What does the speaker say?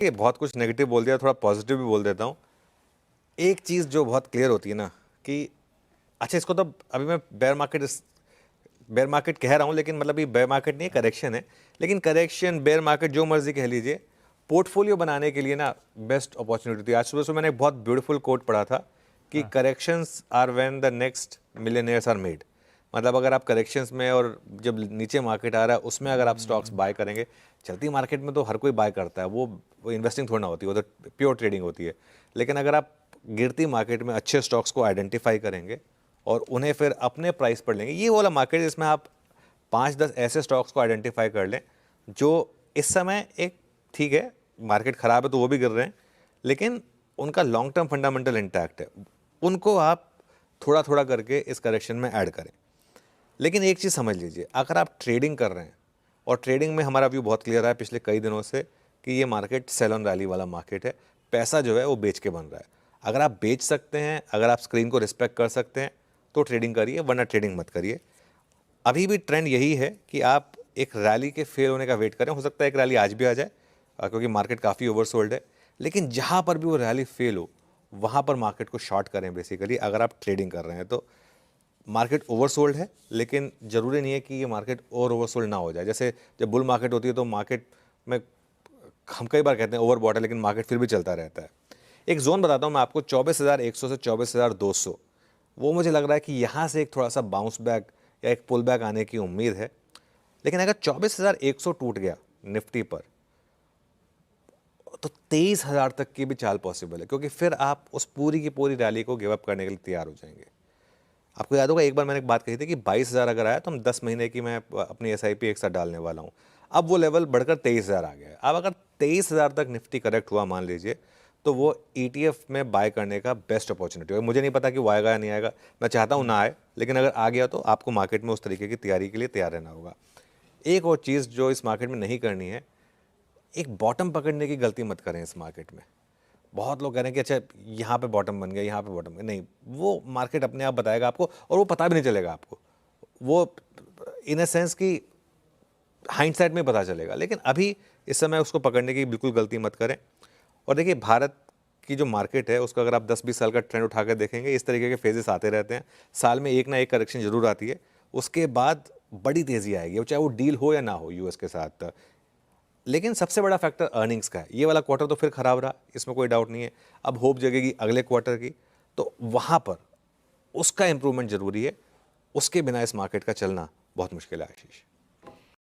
ये बहुत कुछ नेगेटिव बोल दिया, थोड़ा पॉजिटिव भी बोल देता हूँ। एक चीज़ जो बहुत क्लियर होती है ना कि अच्छा, इसको तो अभी मैं बेयर मार्केट कह रहा हूँ, लेकिन मतलब ये बेयर मार्केट नहीं है, करेक्शन है। लेकिन करेक्शन, बेयर मार्केट, जो मर्जी कह लीजिए, पोर्टफोलियो बनाने के लिए ना बेस्ट अपॉर्चुनिटी थी। आज सुबह सुबह मैंने एक बहुत ब्यूटीफुल कोट पढ़ा था कि corrections are when the next millionaires are made. मतलब अगर आप करेक्शंस में और जब नीचे मार्केट आ रहा है उसमें अगर आप स्टॉक्स बाय करेंगे, चलती मार्केट में तो हर कोई बाय करता है, वो इन्वेस्टिंग थोड़ी ना होती है, वो तो प्योर ट्रेडिंग होती है। लेकिन अगर आप गिरती मार्केट में अच्छे स्टॉक्स को आइडेंटिफाई करेंगे और उन्हें फिर अपने प्राइस पर लेंगे, ये वाला मार्केट जिसमें आप 5-10 ऐसे स्टॉक्स को आइडेंटिफाई कर लें जो इस समय एक ठीक है, मार्केट ख़राब है तो वो भी गिर रहे हैं, लेकिन उनका लॉन्ग टर्म फंडामेंटल इंटैक्ट है, उनको आप थोड़ा थोड़ा करके इस करेक्शन में ऐड करें। लेकिन एक चीज़ समझ लीजिए, अगर आप ट्रेडिंग कर रहे हैं, और ट्रेडिंग में हमारा व्यू बहुत क्लियर है पिछले कई दिनों से कि ये मार्केट सेल ऑन रैली वाला मार्केट है, पैसा जो है वो बेच के बन रहा है। अगर आप बेच सकते हैं, अगर आप स्क्रीन को रिस्पेक्ट कर सकते हैं तो ट्रेडिंग करिए, वरना ट्रेडिंग मत करिए। अभी भी ट्रेंड यही है कि आप एक रैली के फेल होने का वेट करें। हो सकता है एक रैली आज भी आ जाए, क्योंकि मार्केट काफ़ी ओवरसोल्ड है। लेकिन जहाँ पर भी वो रैली फेल हो, वहाँ पर मार्केट को शॉर्ट करें बेसिकली, अगर आप ट्रेडिंग कर रहे हैं तो। मार्केट ओवरसोल्ड है, लेकिन ज़रूरी नहीं है कि ये मार्केट और ओवरसोल्ड ना हो जाए। जैसे जब बुल मार्केट होती है तो मार्केट में हम कई बार कहते हैं ओवरबॉट है, लेकिन मार्केट फिर भी चलता रहता है। एक जोन बताता हूँ मैं आपको, 24,100 से 24,200, वो मुझे लग रहा है कि यहाँ से एक थोड़ा सा बाउंस बैक या एक पुल बैक आने की उम्मीद है। लेकिन अगर 24,100 टूट गया निफ्टी पर, तो 23,000 तक की भी चाल पॉसिबल है, क्योंकि फिर आप उस पूरी की पूरी रैली को गिव अप करने के लिए तैयार हो जाएंगे। आपको याद होगा एक बार मैंने एक बात कही थी कि 22,000 अगर आया तो हम 10 महीने की मैं अपनी SIP एक साथ डालने वाला हूँ। अब वो लेवल बढ़कर 23,000 आ गया है। अब अगर 23,000 तक निफ्टी करेक्ट हुआ मान लीजिए, तो वो ETF में बाय करने का बेस्ट अपॉर्चुनिटी है। मुझे नहीं पता कि वो आएगा या नहीं आएगा, मैं चाहता हूँ ना आए, लेकिन अगर आ गया तो आपको मार्केट में उस तरीके की तैयारी के लिए तैयार रहना होगा। एक और चीज़ जो इस मार्केट में नहीं करनी है, एक बॉटम पकड़ने की गलती मत करें इस मार्केट में। बहुत लोग कह रहे हैं कि अच्छा यहाँ पे बॉटम बन गया, यहाँ पे बॉटम, नहीं, वो मार्केट अपने आप बताएगा आपको, और वो पता भी नहीं चलेगा आपको। वो इन अ सेंस कि हाइंडसाइट में पता चलेगा, लेकिन अभी इस समय उसको पकड़ने की बिल्कुल गलती मत करें। और देखिए, भारत की जो मार्केट है उसका अगर आप 10-20 साल का ट्रेंड उठाकर देखेंगे, इस तरीके के फेजेस आते रहते हैं। साल में एक ना एक करेक्शन जरूर आती है, उसके बाद बड़ी तेज़ी आएगी, चाहे वो डील हो या ना हो यूएस के साथ। लेकिन सबसे बड़ा फैक्टर अर्निंग्स का है। ये वाला क्वार्टर तो फिर खराब रहा, इसमें कोई डाउट नहीं है। अब होप जगेगी अगले क्वार्टर की, तो वहाँ पर उसका इंप्रूवमेंट जरूरी है। उसके बिना इस मार्केट का चलना बहुत मुश्किल है आशीष।